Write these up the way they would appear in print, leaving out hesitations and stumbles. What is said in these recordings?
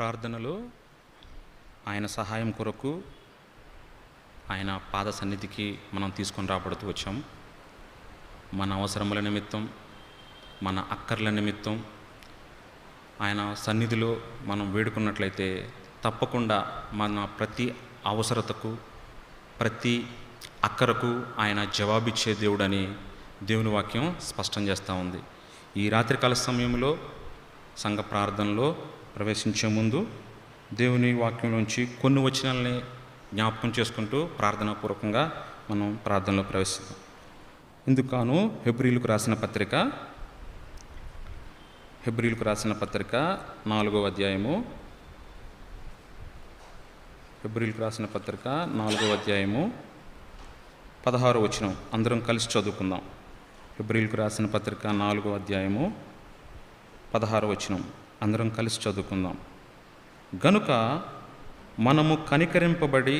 ప్రార్థనలో ఆయన సహాయం కొరకు ఆయన పాద సన్నిధికి మనం తీసుకొని రాబడుతూ వచ్చాం. మన అవసరముల నిమిత్తం, మన అక్కర్ల నిమిత్తం ఆయన సన్నిధిలో మనం వేడుకున్నట్లయితే తప్పకుండా మన ప్రతి అవసరతకు, ప్రతి అక్కరకు ఆయన జవాబిచ్చే దేవుడని దేవుని వాక్యం స్పష్టం చేస్తూ ఉంది. ఈ రాత్రికాల సమయంలో సంఘ ప్రార్థనలో ప్రవేశించే ముందు దేవుని వాక్యంలోంచి కొన్ని వచనాలని జ్ఞాపకం చేసుకుంటూ ప్రార్థనాపూర్వకంగా మనం ప్రార్థనలో ప్రవేశిస్తాం. ఇందుకు హెబ్రీలకు రాసిన పత్రిక 4వ అధ్యాయము 16వ వచనం అందరం కలిసి చదువుకుందాం. హెబ్రీలకు రాసిన పత్రిక 4వ అధ్యాయము 16వ వచనం అందరం కలిసి చదువుకుందాం. గనుక మనము కనికరింపబడి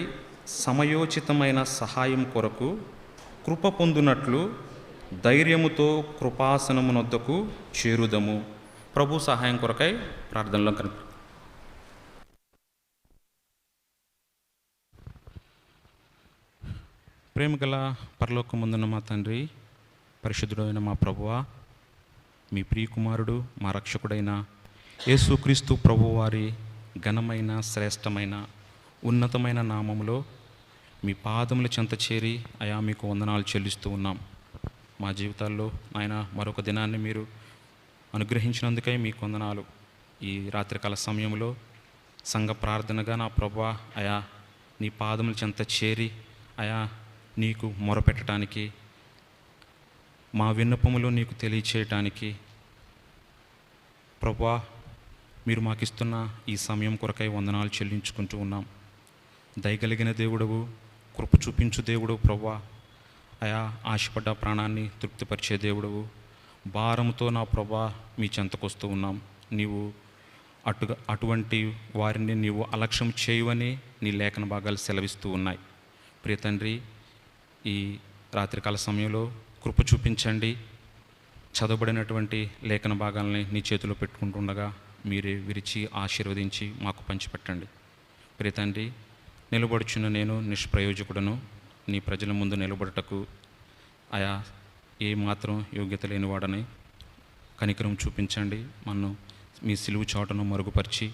సమయోచితమైన సహాయం కొరకు కృప పొందునట్లు ధైర్యముతో కృపాసనమునొద్దకు చేరుదము. ప్రభు సహాయం కొరకై ప్రార్థనలో కనిపి. ప్రేమగల పరలోకమందున్న మా తండ్రి, పరిశుద్ధుడైన మా ప్రభువా, మీ ప్రియకుమారుడు మా రక్షకుడైన యేసుక్రీస్తు ప్రభువారి ఘనమైన, శ్రేష్టమైన, ఉన్నతమైన నామములో మీ పాదముల చెంత చేరి అయా మీకు వందనాలు చెల్లిస్తూ ఉన్నాం. మా జీవితాల్లో ఆయన మరొక దినాన్ని మీరు అనుగ్రహించినందుకై మీకు వందనాలు. ఈ రాత్రికాల సమయంలో సంఘ ప్రార్థనగా నా ప్రభువా అయా నీ పాదముల చెంత చేరి అయా నీకు మొరపెట్టడానికి, మా విన్నపములు నీకు తెలియచేయటానికి ప్రభువా మీరు మాకిస్తున్న ఈ సమయం కొరకై వందనాలు చెల్లించుకుంటూ ఉన్నాం. దయగలిగిన దేవుడవు, కృప చూపించు దేవుడు ప్రభువా అయా ఆశపడ్డ ప్రాణాన్ని తృప్తిపరిచే దేవుడవు, భారంతో నా ప్రభువా మీ చెంతకొస్తూ ఉన్నాం. నీవు అటువంటి వారిని నీవు అలక్ష్యం చేయవని నీ లేఖన భాగాలు సెలవిస్తూ ఉన్నాయి. ప్రియ తండ్రి, ఈ రాత్రికాల సమయంలో కృప చూపించండి. చదవబడినటువంటి లేఖన భాగాలని నీ చేతిలో పెట్టుకుంటుండగా మీరే విరిచి ఆశీర్వదించి మాకు పంచిపెట్టండి. ప్రియ తండ్రి, నిలబడుచున్న నేను నిష్ప్రయోజకుడను. నీ ప్రజల ముందు నిలబడటకు ఆయా ఏ మాత్రం యోగ్యత లేనివాడని కనికరం చూపించండి. నన్ను మీ సిలువు చాటును మరుగుపరిచి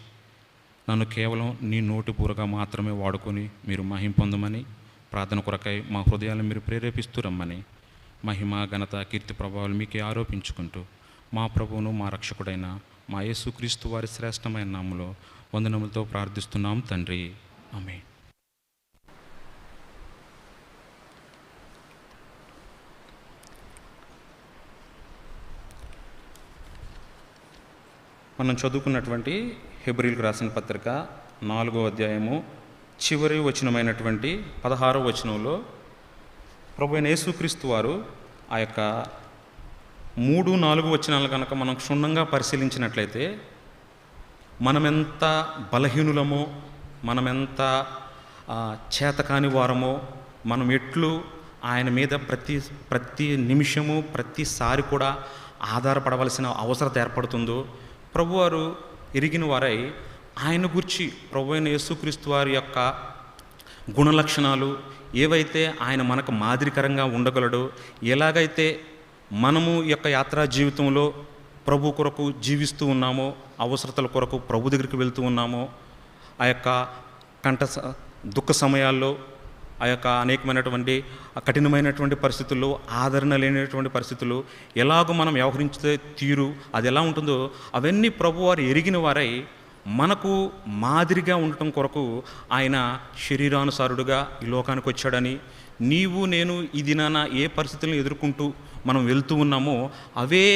నన్ను కేవలం నీ నోటి పూరగా మాత్రమే వాడుకొని మీరు మహిమ పొందమని, ప్రార్థన కొరకై మా హృదయాలను మీరు ప్రేరేపిస్తూ రమ్మని, మహిమ, ఘనత, కీర్తి, ప్రభావాలు మీకే ఆరోపించుకుంటూ మా ప్రభువును మా రక్షకుడైన మా యేసుక్రీస్తు వారి శ్రేష్టమైన నామములో వందనములతో ప్రార్థిస్తున్నాం తండ్రి, ఆమేన్. మనం చదువుకున్నటువంటి హెబ్రీలకు రాసిన పత్రిక 4వ అధ్యాయము చివరి వచనమైనటువంటి 16వ వచనంలో ప్రభు అయిన యేసుక్రీస్తు వారు ఆ యొక్క 3-4 వచనాలు కనుక మనం క్షుణ్ణంగా పరిశీలించినట్లయితే మనమెంత బలహీనులమో, మనమెంత చేతకాని వారమో, మనం ఎట్లు ఆయన మీద ప్రతి నిమిషము, ప్రతిసారి కూడా ఆధారపడవలసిన అవసరత ఏర్పడుతుందో ప్రభువారు ఎరిగిన వారై ఆయన గురించి ప్రభు అయిన యేసుక్రీస్తు వారి యొక్క గుణలక్షణాలు ఏవైతే ఆయన మనకు మాదిరికరంగా ఉండగలడో, ఎలాగైతే మనము యొక్క యాత్రా జీవితంలో ప్రభు కొరకు జీవిస్తూ ఉన్నామో, అవసరతల కొరకు ప్రభు దగ్గరికి వెళ్తూ ఉన్నామో, ఆ యొక్క దుఃఖ సమయాల్లో, ఆ యొక్క అనేకమైనటువంటి కఠినమైనటువంటి పరిస్థితుల్లో, ఆదరణ లేనటువంటి పరిస్థితుల్లో ఎలాగో మనం వ్యవహరించే తీరు అది ఎలా ఉంటుందో అవన్నీ ప్రభువారు ఎరిగిన వారై మనకు మాదిరిగా ఉండటం కొరకు ఆయన శరీరానుసారుడుగా ఈ లోకానికి వచ్చాడని, నీవు నేను ఈ దినాన ఏ పరిస్థితులను ఎదుర్కొంటూ మనం వెళ్తూ ఉన్నామో అవే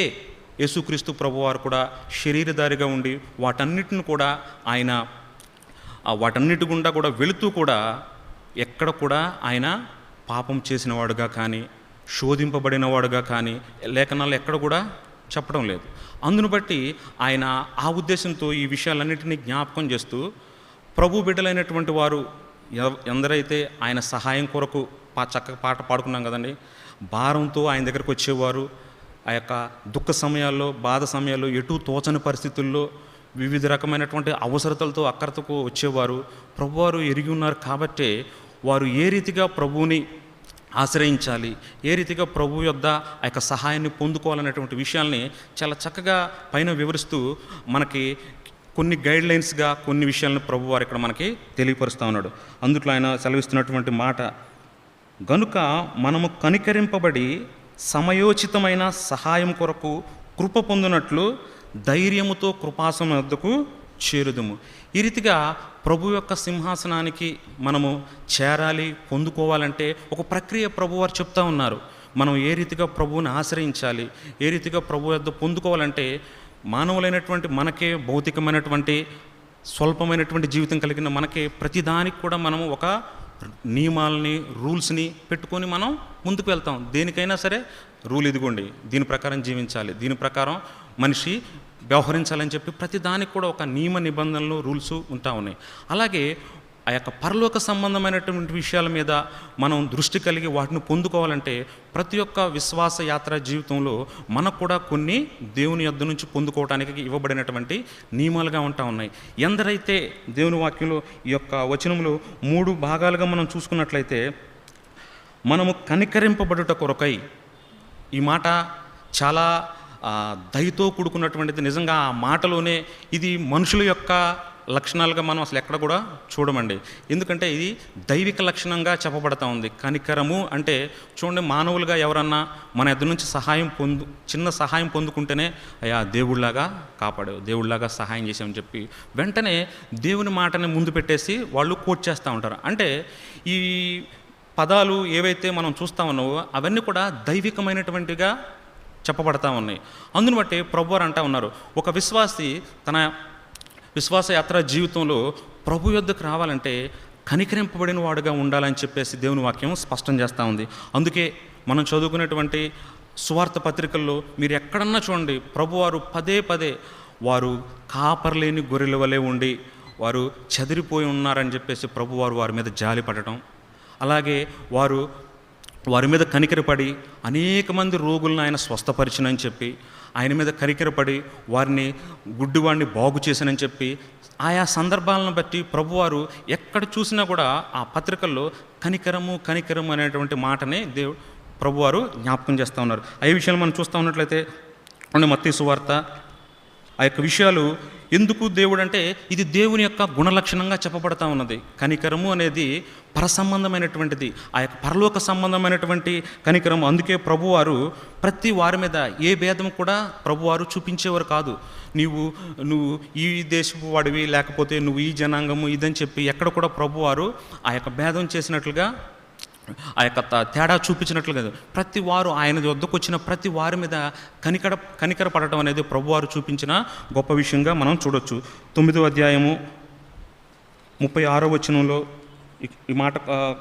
యేసుక్రీస్తు ప్రభువారు కూడా శరీరధారిగా ఉండి వాటన్నిటిని కూడా ఆయన వాటన్నిటి గుండా కూడా వెళుతూ కూడా ఎక్కడ కూడా ఆయన పాపం చేసినవాడుగా కానీ, శోధింపబడినవాడుగా కానీ లేఖనాలు ఎక్కడ కూడా చెప్పడం లేదు. అందును బట్టి ఆయన ఆ ఉద్దేశంతో ఈ విషయాలన్నింటినీ జ్ఞాపకం చేస్తూ ప్రభు బిడ్డలైనటువంటి వారు ఎందరైతే ఆయన సహాయం కొరకు చక్కగా పాట పాడుకున్నాం కదండి, భారంతో ఆయన దగ్గరకు వచ్చేవారు, ఆ యొక్క దుఃఖ సమయాల్లో, బాధ సమయాల్లో, ఎటు తోచని పరిస్థితుల్లో వివిధ రకమైనటువంటి అవసరతలతో అక్కరతకు వచ్చేవారు ప్రభువారు ఎరిగి ఉన్నారు. కాబట్టే వారు ఏ రీతిగా ప్రభువుని ఆశ్రయించాలి, ఏ రీతిగా ప్రభు యొద్ద ఆ యొక్క సహాయాన్ని పొందుకోవాలనేటువంటి విషయాల్ని చాలా చక్కగా పైన వివరిస్తూ మనకి కొన్ని గైడ్లైన్స్గా కొన్ని విషయాలను ప్రభువారు ఇక్కడ మనకి తెలియపరుస్తూ ఉన్నాడు. అందుట్లో ఆయన సెలవిస్తున్నటువంటి మాట, గనుక మనము కనికరింపబడి సమయోచితమైన సహాయం కొరకు కృప పొందినట్లు ధైర్యముతో కృపాసనం వద్దకు చేరుదుము. ఈ రీతిగా ప్రభు యొక్క సింహాసనానికి మనము చేరాలి, పొందుకోవాలంటే ఒక ప్రక్రియ ప్రభువారు చెప్తా ఉన్నారు. మనం ఏ రీతిగా ప్రభువుని ఆశ్రయించాలి, ఏ రీతిగా ప్రభు వద్ద పొందుకోవాలంటే మానవులైనటువంటి మనకే భౌతికమైనటువంటి స్వల్పమైనటువంటి జీవితం కలిగిన మనకే ప్రతిదానికి కూడా మనము ఒక నియమాలని రూల్స్ని పెట్టుకొని మనం ముందుకు వెళ్తాం. దేనికైనా సరే రూల్ ఇదిగోండి, దీని ప్రకారం జీవించాలి, దీని ప్రకారం మనిషి వ్యవహరించాలని చెప్పి ప్రతి దానికి కూడా ఒక నియమ నిబంధనలు రూల్స్ ఉంటా ఉన్నాయి. అలాగే ఆ యొక్క పరలోక సంబంధమైనటువంటి విషయాల మీద మనం దృష్టి కలిగి వాటిని పొందుకోవాలంటే ప్రతి ఒక్క విశ్వాస యాత్ర జీవితంలో మనకు కూడా కొన్ని దేవుని యొద్ద నుంచి పొందుకోవడానికి ఇవ్వబడినటువంటి నియమాలుగా ఉంటా ఉన్నాయి. ఎందరైతే దేవుని వాక్యంలో ఈ యొక్క వచనంలో 3 భాగాలుగా మనం చూసుకున్నట్లయితే, మనము కనికరింపబడుట కొరకై, ఈ మాట చాలా దయతో కూడుకున్నటువంటిది. నిజంగా ఆ మాటలోనే ఇది మనుషుల యొక్క లక్షణాలుగా మనం అసలు ఎక్కడ కూడా చూడమండి. ఎందుకంటే ఇది దైవిక లక్షణంగా చెప్పబడతా ఉంది. కనికరము అంటే చూడండి, మానవులుగా ఎవరన్నా మన ఎదురు నుంచి చిన్న సహాయం పొందుకుంటేనే అయ్యా దేవుళ్ళలాగా కాపాడు, దేవుళ్ళలాగా సహాయం చేసామని చెప్పి వెంటనే దేవుని మాటని ముందు పెట్టేసి వాళ్ళు కోట్ చేస్తూ ఉంటారు. అంటే ఈ పదాలు ఏవైతే మనం చూస్తూ ఉన్నావో అవన్నీ కూడా దైవికమైనటువంటిగా చెప్పబడతా ఉన్నాయి. అందుని బట్టి ప్రభువారు అంటా ఉన్నారు, ఒక విశ్వాసి తన విశ్వాస యాత్ర జీవితంలో ప్రభు యొద్దకు రావాలంటే కనికరింపబడిన వాడుగా ఉండాలని చెప్పేసి దేవుని వాక్యం స్పష్టం చేస్తూ ఉంది. అందుకే మనం చదువుకునేటువంటి సువార్త పత్రికల్లో మీరు ఎక్కడన్నా చూడండి, ప్రభువారు పదే వారు కాపర్లేని గొర్రెల వలె ఉండి వారు చెదిరిపోయి ఉన్నారని చెప్పేసి ప్రభువారు వారి మీద జాలి పడటం, అలాగే వారి మీద కనికరపడి అనేక మంది రోగులను ఆయన స్వస్థపరిచినని చెప్పి, ఆయన మీద కనికరపడి వారిని గుడ్డివాడిని బాగు చేశానని చెప్పి, ఆయా సందర్భాలను బట్టి ప్రభువారు ఎక్కడ చూసినా కూడా ఆ పత్రికల్లో కనికరము అనేటువంటి మాటనే ప్రభువారు జ్ఞాపకం చేస్తూ ఉన్నారు. ఆ విషయాలు మనం చూస్తూ ఉన్నట్లయితే మత్తయి సువార్త ఆ యొక్క విషయాలు ఎందుకు దేవుడు అంటే ఇది దేవుని యొక్క గుణలక్షణంగా చెప్పబడతా ఉన్నది. కనికరము అనేది పరసంబంధమైనటువంటిది, ఆ యొక్క పరలోక సంబంధమైనటువంటి కనికరము. అందుకే ప్రభువారు ప్రతి వారి మీద ఏ భేదం కూడా ప్రభువారు చూపించేవారు కాదు. నువ్వు ఈ దేశపు వాడివి, లేకపోతే నువ్వు ఈ జనాంగము ఇదని చెప్పి ఎక్కడ కూడా ప్రభువారు ఆ యొక్క భేదం చేసినట్లుగా, ఆ యొక్క తేడా చూపించినట్లు కాదు. ప్రతి వారు ఆయన వద్దకు వచ్చిన ప్రతి వారి మీద కనికర పడటం అనేది ప్రభువారు చూపించిన గొప్ప విషయంగా మనం చూడొచ్చు. 9వ అధ్యాయము 36వ వచనంలో ఈ మాట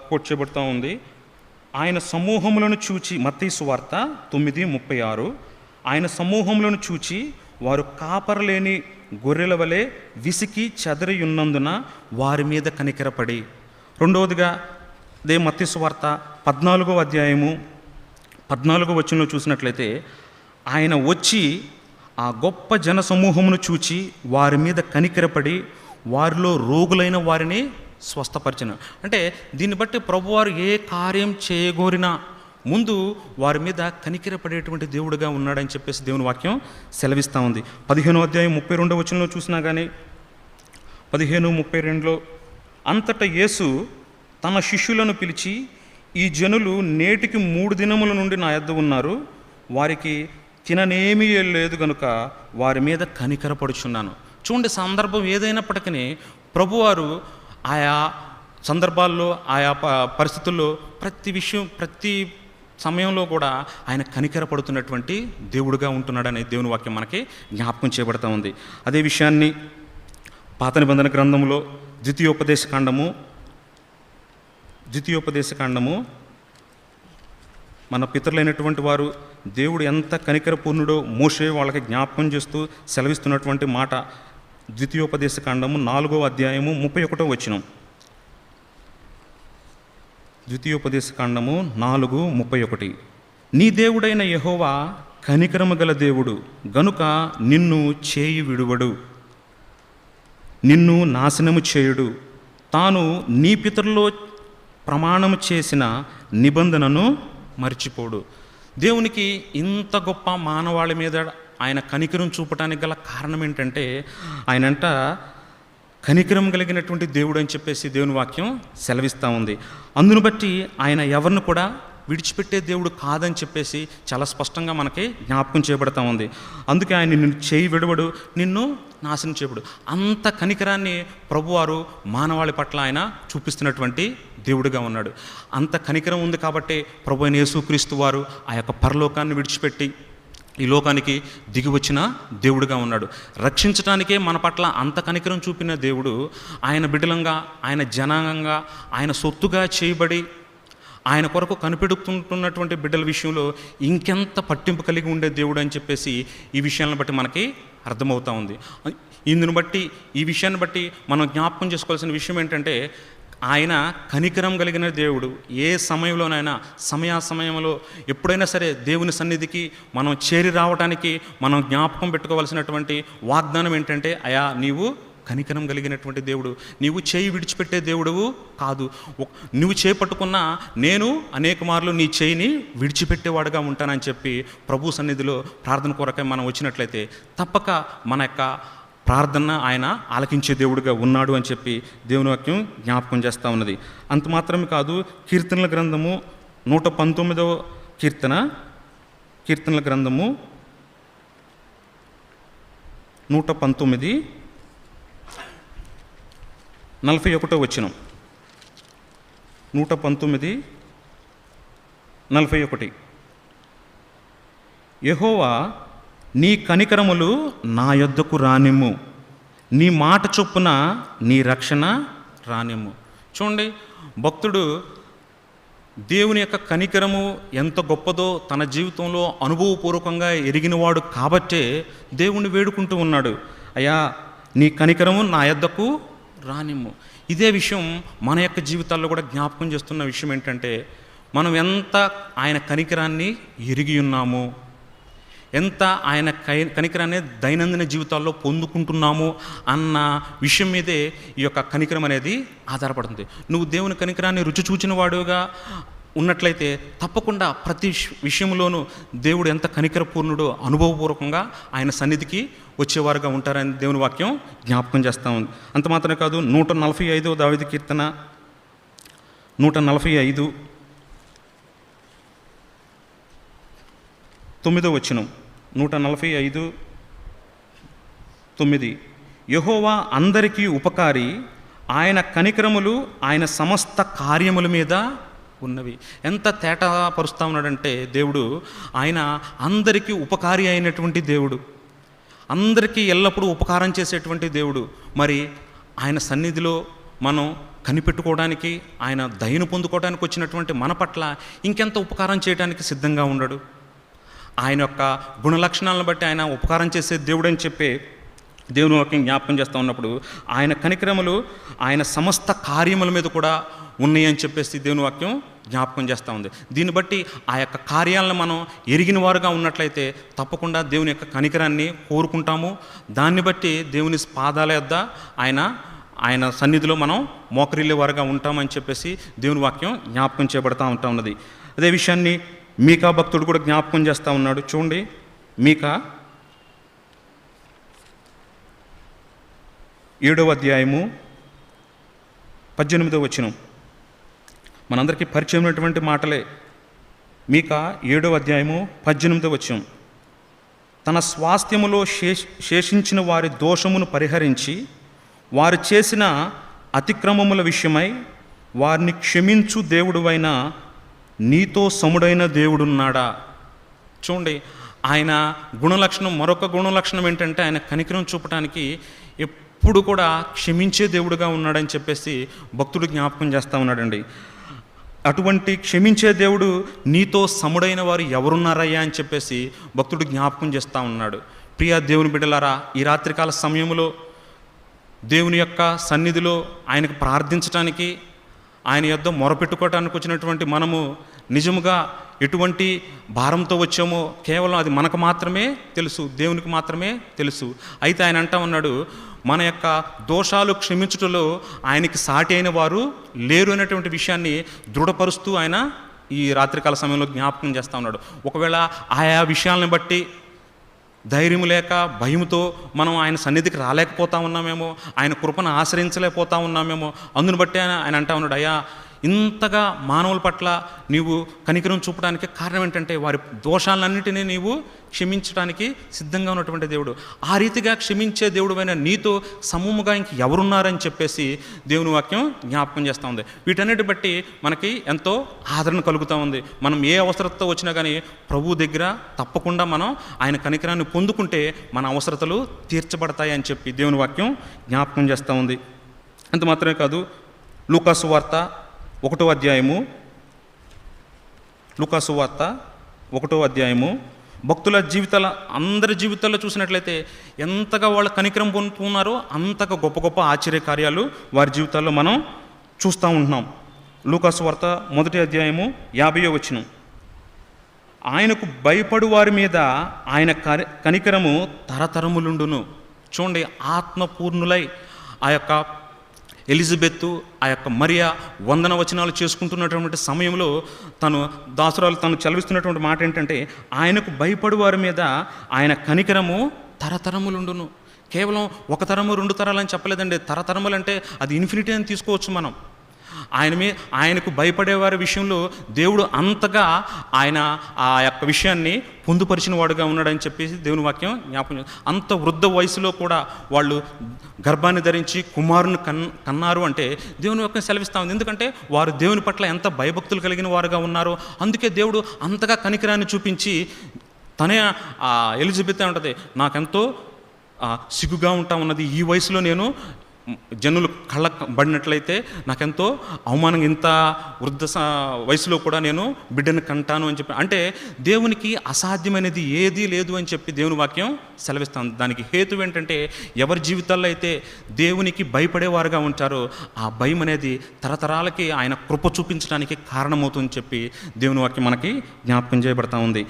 కోట్ చేయబడుతూ ఉంది. ఆయన సమూహములను చూచి, మత్తయి సువార్త 9:36, ఆయన సమూహములను చూచి వారు కాపరలేని గొర్రెల వలె విసికి చెదరి ఉన్నందున వారి మీద కనికరపడి. రెండవదిగా అదే మత్తయి సువార్త 14వ అధ్యాయము 14వ వచనంలో చూసినట్లయితే, ఆయన వచ్చి ఆ గొప్ప జన సమూహమును చూచి వారి మీద కనికరపడి వారిలో రోగులైన వారిని స్వస్థపరిచిన. అంటే దీన్ని బట్టి ప్రభువారు ఏ కార్యం చేయగోరినా ముందు వారి మీద కనికరపడేటువంటి దేవుడుగా ఉన్నాడని చెప్పేసి దేవుని వాక్యం సెలవిస్తూ ఉంది. 15వ అధ్యాయం 32వ వచనంలో చూసినా కానీ 15:32లో, అంతటా యేసు తన శిష్యులను పిలిచి, ఈ జనులు నేటికి 3 దినముల నుండి నా యొద్ద ఉన్నారు, వారికి తిననేమీ లేదు గనుక వారి మీద కనికరపడుచున్నాను. చూడండి, సందర్భం ఏదైనప్పటికీ ప్రభువారు ఆయా సందర్భాల్లో ఆయా పరిస్థితుల్లో ప్రతి సమయంలో కూడా ఆయన కనికరపడుతున్నటువంటి దేవుడుగా ఉంటున్నాడనే దేవుని వాక్యం మనకి జ్ఞాపకం చేయబడుతూ ఉంది. అదే విషయాన్ని పాత నిబంధన గ్రంథంలో ద్వితీయోపదేశకాండము మన పితరులైనటువంటి వారు దేవుడు ఎంత కనికరపూర్ణుడో మోషే వాళ్ళకి జ్ఞాపకం చేస్తూ సెలవిస్తున్నటువంటి మాట. ద్వితీయోపదేశకాండము 4వ అధ్యాయము 31వ వచనం. ద్వితీయోపదేశకాండము 4:31, నీ దేవుడైన యెహోవా కనికరము గల దేవుడు గనుక నిన్ను చేయి విడువడు. నిన్ను నాశనము చేయుడు. తాను నీ పితరులో ప్రమాణము చేసిన నిబంధనను మర్చిపోడు. దేవునికి ఇంత గొప్ప మానవాళి మీద ఆయన కనికరం చూపటానికి గల కారణం ఏంటంటే, ఆయనంట కనికరం కలిగినటువంటి దేవుడు అని చెప్పేసి దేవుని వాక్యం సెలవిస్తూ ఉంది. అందును బట్టి ఆయన ఎవరిని కూడా విడిచిపెట్టే దేవుడు కాదని చెప్పేసి చాలా స్పష్టంగా మనకి జ్ఞాపకం చేయబడతా ఉంది. అందుకే ఆయన నిన్ను చేయి విడవడు, నిన్ను నాశనం చేయబడు. అంత కనికరాన్ని ప్రభువారు మానవాళి పట్ల ఆయన చూపిస్తున్నటువంటి దేవుడిగా ఉన్నాడు. అంత కనికరం ఉంది కాబట్టి ప్రభు అయిన యేసుక్రీస్తు వారు ఆ యొక్క పరలోకాన్ని విడిచిపెట్టి ఈ లోకానికి దిగి వచ్చిన దేవుడిగా ఉన్నాడు. రక్షించటానికే మన పట్ల అంత కనికరం చూపిన దేవుడు ఆయన బిడ్డలంగా, ఆయన జనాంగంగా, ఆయన సొత్తుగా చేయబడి ఆయన కొరకు కనిపెడుతుంటున్నటువంటి బిడ్డల విషయంలో ఇంకెంత పట్టింపు కలిగి ఉండే దేవుడు అని చెప్పేసి ఈ విషయాలను బట్టి మనకి అర్థమవుతూ ఉంది. ఇందును బట్టి, ఈ విషయాన్ని బట్టి మనం జ్ఞాపకం చేసుకోవాల్సిన విషయం ఏంటంటే, ఆయన కనికరం కలిగిన దేవుడు. ఏ సమయంలోనైనా, సమయంలో ఎప్పుడైనా సరే దేవుని సన్నిధికి మనం చేరి రావడానికి మనం జ్ఞాపకం పెట్టుకోవాల్సినటువంటి వాగ్దానం ఏంటంటే, అయా నీవు కనికరం కలిగినటువంటి దేవుడు, నీవు చేయి విడిచిపెట్టే దేవుడువు కాదు. నువ్వు చేపట్టుకున్న నేను అనేక మార్లు నీ చేయిని విడిచిపెట్టేవాడుగా ఉంటానని చెప్పి ప్రభు సన్నిధిలో ప్రార్థన కొరకై మనం వచ్చినట్లయితే తప్పక మన యొక్క ప్రార్థన ఆయన ఆలకించే దేవుడిగా ఉన్నాడు అని చెప్పి దేవుని వాక్యం జ్ఞాపకం చేస్తూ ఉన్నది. అంత మాత్రమే కాదు, కీర్తనల గ్రంథము 119వ కీర్తనల గ్రంథము 119 41వ వచనం. 119:41. యెహోవా నీ కనికరములు నా యొద్దకు రానిమ్ము, నీ మాట చొప్పున నీ రక్షణ రానిమ్ము. చూడండి, భక్తుడు దేవుని యొక్క కనికరము ఎంత గొప్పదో తన జీవితంలో అనుభవపూర్వకంగా ఎరిగినవాడు కాబట్టే దేవుణ్ణి వేడుకుంటూ ఉన్నాడు. అయ్యా నీ కనికరము నా యొద్దకు రానిమ్ము. ఇదే విషయం మన యొక్క జీవితాల్లో కూడా జ్ఞాపకం చేస్తున్న విషయం ఏంటంటే, మనం ఎంత ఆయన కనికరాన్ని ఎరిగి ఉన్నాము, ఎంత ఆయన కనికరాన్ని దైనందిన జీవితాల్లో పొందుకుంటున్నాము అన్న విషయం మీదే ఈ యొక్క కనికరం అనేది ఆధారపడుతుంది. నువ్వు దేవుని కనికరాన్ని రుచి చూచిన వాడుగా ఉన్నట్లయితే తప్పకుండా ప్రతి విషయంలోనూ దేవుడు ఎంత కనికరపూర్ణుడో అనుభవపూర్వకంగా ఆయన సన్నిధికి వచ్చేవారుగా ఉంటారని దేవుని వాక్యం జ్ఞాపకం చేస్తూ ఉంది. అంత మాత్రమే కాదు, 145వ దావీదు కీర్తన 145 9వ వచనం. 145:9. యెహోవా అందరికీ ఉపకారి, ఆయన కనికరములు ఆయన సమస్త కార్యముల మీద ఉన్నవి. ఎంత తేటపరుస్తూ ఉన్నాడంటే దేవుడు, ఆయన అందరికీ ఉపకారి అయినటువంటి దేవుడు, అందరికీ ఎల్లప్పుడూ ఉపకారం చేసేటువంటి దేవుడు. మరి ఆయన సన్నిధిలో మనం కనిపెట్టుకోవడానికి, ఆయన దయను పొందుకోవడానికి వచ్చినటువంటి మన పట్ల ఇంకెంత ఉపకారం చేయడానికి సిద్ధంగా ఉన్నాడు. ఆయన యొక్క గుణలక్షణాలను బట్టి ఆయన ఉపకారం చేసే దేవుడు అని చెప్పి దేవుని వాక్యం జ్ఞాపకం చేస్తూ ఉన్నప్పుడు, ఆయన కనికరములు ఆయన సమస్త కార్యముల మీద కూడా ఉన్నాయి అని చెప్పేసి దేవుని వాక్యం జ్ఞాపకం చేస్తూ ఉంది. దీన్ని బట్టి ఆ యొక్క కార్యాలను మనం ఎరిగిన వారుగా ఉన్నట్లయితే తప్పకుండా దేవుని యొక్క కనికరాన్ని కోరుకుంటాము. దాన్ని బట్టి దేవుని పాదాల యొద్ద ఆయన సన్నిధిలో మనం మోకరిల్లే వారుగా ఉంటామని చెప్పేసి దేవుని వాక్యం జ్ఞాపకం చేయబడతా ఉన్నది. అదే విషయాన్ని మీకా భక్తుడు కూడా జ్ఞాపకం చేస్తూ ఉన్నాడు. చూడండి, మీకా 7వ అధ్యాయము 18వ వచనం. మనందరికీ పరిచయమైనటువంటి మాటలే. మీకా 7వ అధ్యాయము 18వ వచనం. తన స్వాస్థ్యములో శేషించిన వారి దోషమును పరిహరించి వారు చేసిన అతిక్రమముల విషయమై వారిని క్షమించు దేవుడువైన నీతో సముడైన దేవుడున్నాడా. చూడండి, ఆయన గుణలక్షణం, మరొక గుణలక్షణం ఏంటంటే ఆయన కనికరం చూపడానికి ఎప్పుడు కూడా క్షమించే దేవుడుగా ఉన్నాడని చెప్పేసి భక్తుడు జ్ఞాపకం చేస్తూ ఉన్నాడండి. అటువంటి క్షమించే దేవుడు నీతో సముడైన వారు ఎవరున్నారయ్యా అని చెప్పేసి భక్తుడు జ్ఞాపకం చేస్తూ ఉన్నాడు. ప్రియ దేవుని బిడ్డలారా, ఈ రాత్రికాల సమయంలో దేవుని యొక్క సన్నిధిలో ఆయనకు ప్రార్థించడానికి, ఆయన యొద్ద మొరపెట్టుకోవటానికి వచ్చినటువంటి మనము నిజముగా ఎటువంటి భారంతో వచ్చామో కేవలం అది మనకు మాత్రమే తెలుసు, దేవునికి మాత్రమే తెలుసు. అయితే ఆయన అంటా ఉన్నాడు, మన యొక్క దోషాలు క్షమించుటలో ఆయనకి సాటి అయిన వారు లేరు అనేటువంటి విషయాన్ని దృఢపరుస్తూ ఆయన ఈ రాత్రికాల సమయంలో జ్ఞాపకం చేస్తూ ఉన్నాడు. ఒకవేళ ఆయా విషయాలను బట్టి ధైర్యం లేక భయంతో మనం ఆయన సన్నిధికి రాలేకపోతా ఉన్నామేమో, ఆయన కృపను ఆశ్రయించలేకపోతా ఉన్నామేమో, అందుని బట్టి ఆయన అంటా ఉన్నాడు, అయ్యా ఇంతగా మానవుల పట్ల నీవు కనికరం చూపడానికి కారణం ఏంటంటే వారి దోషాలన్నింటినీ నీవు క్షమించడానికి సిద్ధంగా ఉన్నటువంటి దేవుడు. ఆ రీతిగా క్షమించే దేవుడు నీతో సమూహంగా ఇంక ఎవరున్నారని చెప్పేసి దేవుని వాక్యం జ్ఞాపకం చేస్తూ ఉంది. వీటన్నిటి బట్టి మనకి ఎంతో ఆదరణ కలుగుతూ ఉంది. మనం ఏ అవసరతతో వచ్చినా కానీ ప్రభువు దగ్గర తప్పకుండా మనం ఆయన కనికరాన్ని పొందుకుంటే మన అవసరతలు తీర్చబడతాయి అని చెప్పి దేవుని వాక్యం జ్ఞాపకం చేస్తూ ఉంది. అంత మాత్రమే కాదు, లూకాసు వార్త 1వ అధ్యాయము, లూకాసు వార్త 1వ అధ్యాయము భక్తుల జీవితాల అందరి జీవితాల్లో చూసినట్లయితే ఎంతగా వాళ్ళు కనికరం పొందుతున్నారో అంతగా గొప్ప గొప్ప ఆశ్చర్య కార్యాలు వారి జీవితాల్లో మనం చూస్తూ ఉంటున్నాం. లూకాసు వార్త 1వ అధ్యాయము 50వ వచనం, ఆయనకు భయపడు వారి మీద ఆయన కనికరము తరతరములుండును. చూడండి, ఆత్మపూర్ణులై ఆ యొక్క ఎలిజబెత్తు, ఆ యొక్క మరియా వందన వచనాలు చేసుకుంటున్నటువంటి సమయంలో తను చదివిస్తున్నటువంటి మాట ఏంటంటే, ఆయనకు భయపడు వారి మీద ఆయన కనికరము తరతరములుండును. కేవలం ఒక తరము 2 తరాలు అని చెప్పలేదండి. తరతరములు అంటే అది ఇన్ఫినిటీ అని తీసుకోవచ్చు మనం. ఆయనకు భయపడేవారి విషయంలో దేవుడు అంతగా ఆయన ఆ యొక్క విషయాన్ని పొందుపరిచిన వాడుగా ఉన్నాడని చెప్పేసి దేవుని వాక్యం జ్ఞాపకం. అంత వృద్ధ వయసులో కూడా వాళ్ళు గర్భాన్ని ధరించి కుమారుని కన్నారు అంటే దేవుని వాక్యం సెలవిస్తూ ఉంది. ఎందుకంటే వారు దేవుని పట్ల ఎంత భయభక్తులు కలిగిన వారుగా ఉన్నారో అందుకే దేవుడు అంతగా కనికరాన్ని చూపించి తనే ఎలిజబెత్ ఉంటుంది, నాకెంతో సిగ్గుగా ఉంటా ఉన్నది, ఈ వయసులో నేను జనులు కళ్ళ పడినట్లయితే నాకెంతో అవమానం, ఇంత వృద్ధ వయసులో కూడా నేను బిడ్డను కంటాను అని చెప్పి. అంటే దేవునికి అసాధ్యమైనది ఏదీ లేదు అని చెప్పి దేవుని వాక్యం సెలవిస్తాను. దానికి హేతు ఏంటంటే ఎవరి జీవితాల్లో అయితే దేవునికి భయపడేవారుగా ఉంటారో ఆ భయం అనేది తరతరాలకి ఆయన కృప చూపించడానికి కారణమవుతుందని చెప్పి దేవుని వాక్యం మనకి జ్ఞాపకం చేయబడతా ఉంది.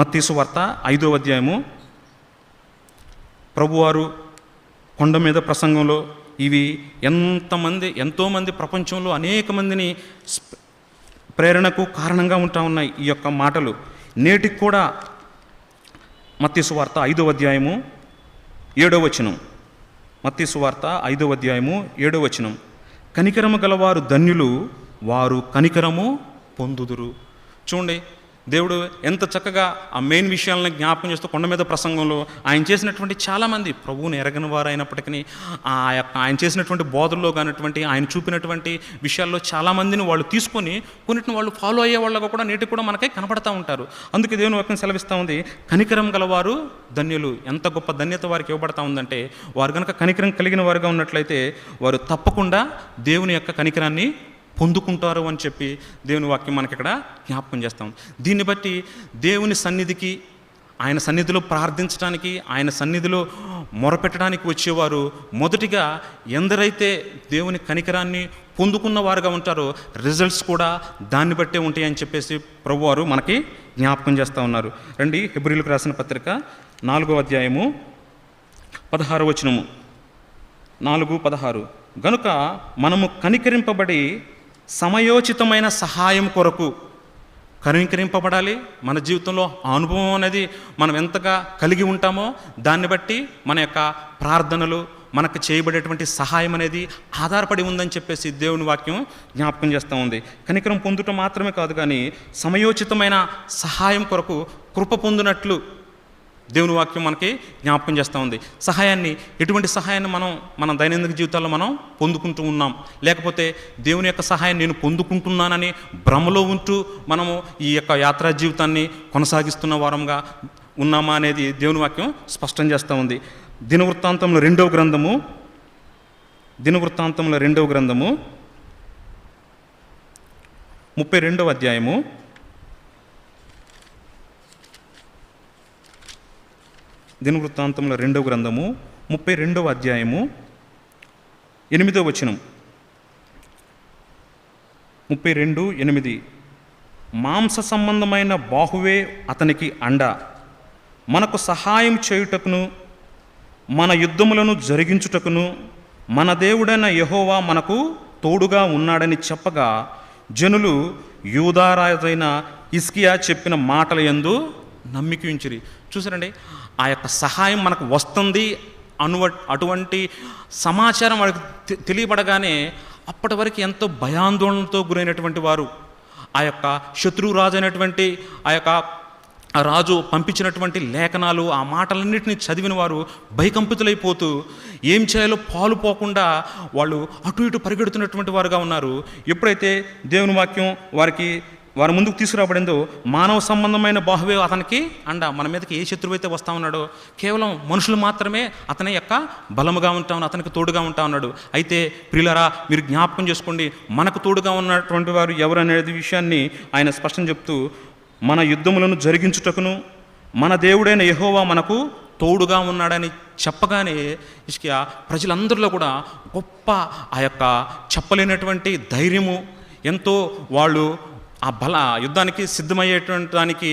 మత్తయి సువార్త 5వ అధ్యాయము ప్రభువారు కొండ మీద ప్రసంగంలో ఇవి ఎంతోమంది ప్రపంచంలో అనేక మందిని ప్రేరణకు కారణంగా ఉంటా ఉన్నాయి ఈ యొక్క మాటలు. నేటికి కూడా మత్తయి సువార్త 5వ అధ్యాయము 7వ వచనం, మత్తయి సువార్త 5వ అధ్యాయము 7వ వచనం, కనికరము గలవారు ధన్యులు, వారు కనికరము పొందుదురు. చూడండి, దేవుడు ఎంత చక్కగా ఆ మెయిన్ విషయాలను జ్ఞాపకం చేస్తూ కొండ మీద ప్రసంగంలో ఆయన చేసినటువంటి చాలామంది ప్రభువుని ఎరగని వారు అయినప్పటికీ ఆయన చేసినటువంటి బోధల్లో కానిటువంటి ఆయన చూపినటువంటి విషయాల్లో చాలామందిని వాళ్ళు తీసుకొని కొన్నిటిని వాళ్ళు ఫాలో అయ్యే వాళ్ళగా కూడా నేటికి కూడా మనకై కనపడతా ఉంటారు. అందుకే దేవుని వాక్యం సెలవిస్తూ ఉంది, కనికరం గలవారు ధన్యులు. ఎంత గొప్ప ధన్యత వారికి ఇవ్వబడతా ఉందంటే వారు కనుక కనికరం కలిగిన వారుగా ఉన్నట్లయితే వారు తప్పకుండా దేవుని యొక్క కనికరాన్ని పొందుకుంటారు అని చెప్పి దేవుని వాక్యం మనకి ఇక్కడ జ్ఞాపకం చేస్తాం. దీన్ని బట్టి దేవుని సన్నిధికి, ఆయన సన్నిధిలో ప్రార్థించడానికి, ఆయన సన్నిధిలో మొరపెట్టడానికి వచ్చేవారు మొదటిగా ఎందరైతే దేవుని కనికరాన్ని పొందుకున్న వారుగా ఉంటారో రిజల్ట్స్ కూడా దాన్ని బట్టే ఉంటాయని చెప్పేసి ప్రభువారు మనకి జ్ఞాపకం చేస్తూ ఉన్నారు. రండి, హెబ్రీయులకు రాసిన పత్రిక 4వ అధ్యాయము 16వ వచనము, 4:16, గనుక మనము కనికరింపబడి సమయోచితమైన సహాయం కొరకు కనికరింపబడాలి. మన జీవితంలో అనుభవం అనేది మనం ఎంతగా కలిగి ఉంటామో దాన్ని బట్టి మన యొక్క ప్రార్థనలు, మనకు చేయబడేటువంటి సహాయం అనేది ఆధారపడి ఉందని చెప్పేసి దేవుని వాక్యం జ్ఞాపకం చేస్తూ ఉంది. కనికరం పొందుటం మాత్రమే కాదు కానీ సమయోచితమైన సహాయం కొరకు కృప పొందినట్లు దేవుని వాక్యం మనకి జ్ఞాపకం చేస్తూ ఉంది. సహాయాన్ని, ఎటువంటి సహాయాన్ని మన దైనందిన జీవితాల్లో మనం పొందుకుంటూ ఉన్నాం, లేకపోతే దేవుని యొక్క సహాయాన్ని నేను పొందుకుంటున్నానని భ్రమలో ఉంటూ మనము ఈ యొక్క యాత్రా జీవితాన్ని కొనసాగిస్తున్న వారంగా ఉన్నామా అనేది దేవుని వాక్యం స్పష్టం చేస్తూ ఉంది. దినవృత్తాంతంలో 2వ గ్రంథము 32వ అధ్యాయము 2వ గ్రంథము 32వ అధ్యాయము 8వ వచనం, 32:8, మాంస సంబంధమైన బాహువే అతనికి అండ. మనకు సహాయం చేయుటకును మన యుద్ధములను జరిగించుటకును మన దేవుడైన యెహోవా మనకు తోడుగా ఉన్నాడని చెప్పగా జనులు యూదారాజైన హిజ్కియా చెప్పిన మాటల యందు నమ్మిక ఉంచిరి. చూసారండి, ఆ యొక్క సహాయం మనకు వస్తుంది అటువంటి సమాచారం వారికి తెలియబడగానే అప్పటి వరకు ఎంతో భయాందోళనతో గురైనటువంటి వారు, ఆ యొక్క శత్రువు రాజు అయినటువంటి ఆ యొక్క రాజు పంపించినటువంటి లేఖనాలు, ఆ మాటలన్నింటినీ చదివిన వారు భయకంపితులైపోతూ ఏం చేయాలో పాలు పోకుండా వాళ్ళు అటు ఇటు పరిగెడుతున్నటువంటి వారుగా ఉన్నారు. ఎప్పుడైతే దేవుని వాక్యం వారి ముందుకు తీసుకురాబడిందో, మానవ సంబంధమైన బాహువే అతనికి అండ. మన మీదకి ఏ శత్రువు అయితే వస్తూ ఉన్నాడో కేవలం మనుషులు మాత్రమే అతని యొక్క బలముగా ఉంటా ఉన్నాడు, అతనికి తోడుగా ఉంటా ఉన్నాడు. అయితే ప్రియులారా, మీరు జ్ఞాపకం చేసుకోండి, మనకు తోడుగా ఉన్నటువంటి వారు ఎవరు అనేది విషయాన్ని ఆయన స్పష్టం చెప్తూ, మన యుద్ధములను జరిగించుటకును మన దేవుడైన యెహోవా మనకు తోడుగా ఉన్నాడని చెప్పగానే హిజ్కియా ప్రజలందరిలో కూడా గొప్ప ఆ యొక్క చెప్పలేనటువంటి ధైర్యము, ఎంతో వాళ్ళు ఆ యుద్ధానికి సిద్ధమయ్యేటువంటి దానికి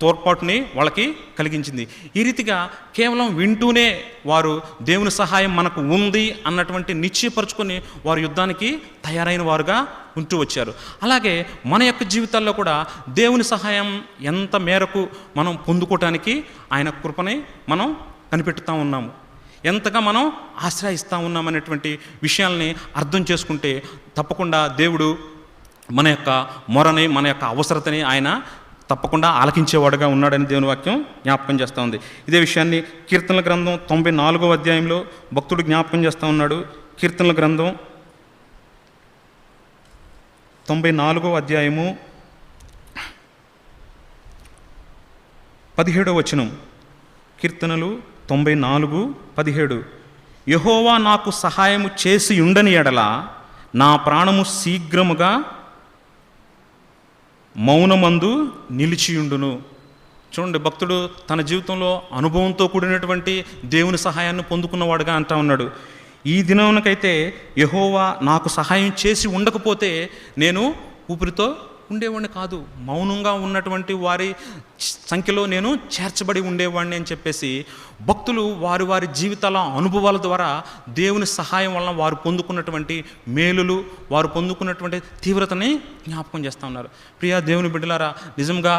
తోడ్పాటుని వాళ్ళకి కలిగించింది. ఈ రీతిగా కేవలం వింటూనే వారు దేవుని సహాయం మనకు ఉంది అన్నటువంటి నిశ్చయపరుచుకొని వారు యుద్ధానికి తయారైన వారుగా ఉంటూ వచ్చారు. అలాగే మన యొక్క జీవితాల్లో కూడా దేవుని సహాయం ఎంత మేరకు మనం పొందుకోవటానికి ఆయన కృపని మనం కనిపెట్టుతూ ఉన్నాము, ఎంతగా మనం ఆశ్రయిస్తూ ఉన్నామనేటువంటి విషయాల్ని అర్థం చేసుకుంటే తప్పకుండా దేవుడు మన యొక్క మొరని, మన యొక్క అవసరతని ఆయన తప్పకుండా ఆలకించేవాడుగా ఉన్నాడని దేవుని వాక్యం జ్ఞాపకం చేస్తూ ఉంది. ఇదే విషయాన్ని కీర్తనల గ్రంథం 94వ అధ్యాయంలో భక్తుడు జ్ఞాపకం చేస్తూ ఉన్నాడు. కీర్తనల గ్రంథం 94వ అధ్యాయము 17వ వచనం. కీర్తనలు 94:17. యెహోవా నాకు సహాయము చేసి ఉండని ఎడల నా ప్రాణము శీఘ్రముగా మౌనమందు నిలిచియుండును. చూడండి, భక్తుడు తన జీవితంలో అనుభవంతో కూడినటువంటి దేవుని సహాయాన్ని పొందుకున్నవాడుగా అంటా ఉన్నాడు. ఈ దినమునకైతే యెహోవా నాకు సహాయం చేసి ఉండకపోతే నేను ఊపిరితో ఉండేవాడిని కాదు, మౌనంగా ఉన్నటువంటి వారి సంఖ్యలో నేను చేర్చబడి ఉండేవాడిని అని చెప్పేసి భక్తులు వారి వారి జీవితాల అనుభవాల ద్వారా దేవుని సహాయం వలన వారు పొందుకున్నటువంటి మేలులు, వారు పొందుకున్నటువంటి తీవ్రతని జ్ఞాపకం చేస్తూ ఉన్నారు. ప్రియా దేవుని బిడ్డలారా, నిజంగా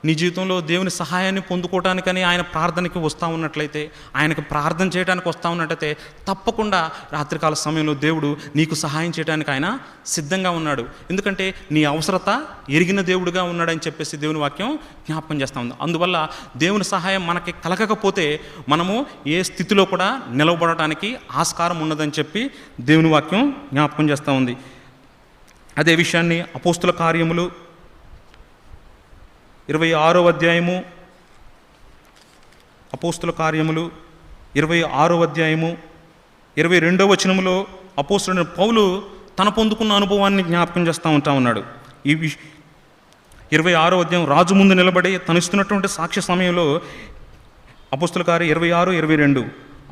నీ జీవితంలో దేవుని సహాయాన్ని పొందుకోవటానికని ఆయన ప్రార్థనకి వస్తూ ఉన్నట్లయితే, ఆయనకు ప్రార్థన చేయడానికి వస్తూ ఉన్నట్లయితే తప్పకుండా రాత్రికాల సమయంలో దేవుడు నీకు సహాయం చేయడానికి ఆయన సిద్ధంగా ఉన్నాడు. ఎందుకంటే నీ అవసరత ఎరిగిన దేవుడుగా ఉన్నాడని చెప్పేసి దేవుని వాక్యం జ్ఞాపకం చేస్తూ ఉంది. అందువల్ల దేవుని సహాయం మనకి కలగకపోతే మనము ఏ స్థితిలో కూడా నిలవబడటానికి ఆస్కారం ఉన్నదని చెప్పి దేవుని వాక్యం జ్ఞాపకం చేస్తూ ఉంది. అదే విషయాన్ని అపోస్తుల కార్యములు 26వ అధ్యాయము, అపోస్తుల కార్యములు 26వ అధ్యాయము 22వ వచనములో అపోస్తులైన పౌలు తన పొందుకున్న అనుభవాన్ని జ్ఞాపకం చేస్తూ ఉన్నాడు. ఈ 26వ అధ్యాయం రాజు ముందు నిలబడి తనిస్తున్నటువంటి సాక్ష్య సమయంలో అపోస్తుల కార్యం 26-22.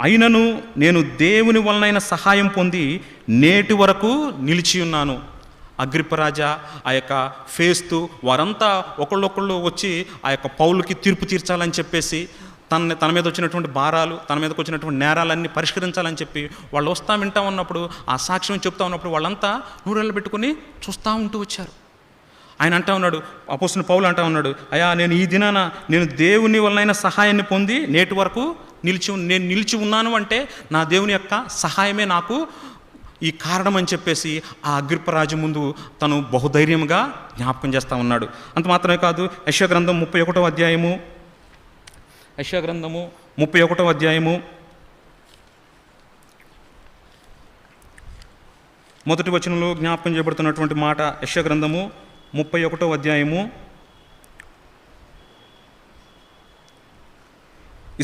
అయినను నేను దేవుని వలనైన సహాయం పొంది నేటి వరకు నిలిచి ఉన్నాను. అగ్రిప్పరాజా, ఆ యొక్క ఫేస్తు, వారంతా ఒకళ్ళొకళ్ళు వచ్చి ఆ యొక్క పౌలుకి తీర్పు తీర్చాలని చెప్పేసి తన మీద వచ్చినటువంటి భారాలు, తన మీదకి వచ్చినటువంటి నేరాలన్నీ పరిష్కరించాలని చెప్పి వాళ్ళు వింటూ ఉన్నప్పుడు, ఆ సాక్ష్యం చెప్తా ఉన్నప్పుడు వాళ్ళంతా నూరెళ్ళు పెట్టుకుని చూస్తూ ఉంటూ వచ్చారు. ఆయన అంటా ఉన్నాడు, అపోస్తలుడైన పౌలు అంటా ఉన్నాడు, అయ్యా నేను ఈ దినాన నేను దేవుని వలనైన సహాయాన్ని పొంది నేటి వరకు నిలిచి ఉన్నాను అంటే నా దేవుని యొక్క సహాయమే నాకు ఈ కారణం అని చెప్పేసి ఆ అగ్రిప్పరాజు ముందు తను బహుధైర్యంగా జ్ఞాపకం చేస్తూ ఉన్నాడు. అంత మాత్రమే కాదు, యెషయా గ్రంథం 31వ అధ్యాయము, యెషయా గ్రంథము 31వ అధ్యాయము మొదటి వచనంలో జ్ఞాపకం చేయబడుతున్నటువంటి మాట. యెషయా గ్రంథము 31వ అధ్యాయము,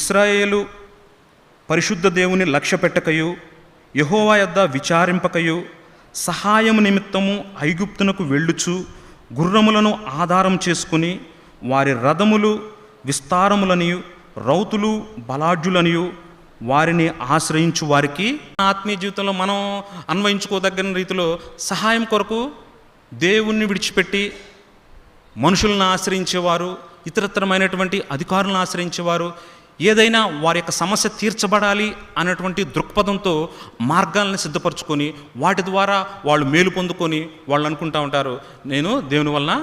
ఇశ్రాయేలు పరిశుద్ధ దేవుని లక్ష్య పెట్టకయు యెహోవా యొద్ద విచారింపకయు సహాయము నిమిత్తము ఐగుప్తునకు వెళ్ళుచు గుర్రములను ఆధారం చేసుకుని వారి రథములు విస్తారములనియు రౌతులు బలాఢ్యులనియు వారిని ఆశ్రయించు వారికి ఆత్మీయ జీవితంలో మనం అన్వయించుకోదగిన రీతిలో సహాయం కొరకు దేవుణ్ణి విడిచిపెట్టి మనుషులను ఆశ్రయించేవారు, ఇతరత్రమైనటువంటి అధికారులను ఆశ్రయించేవారు, ఏదైనా వారి యొక్క సమస్య తీర్చబడాలి అనేటువంటి దృక్పథంతో మార్గాలను సిద్ధపరచుకొని వాటి ద్వారా వాళ్ళు మేలు పొందుకొని వాళ్ళు అనుకుంటూ ఉంటారు, నేను దేవుని వలన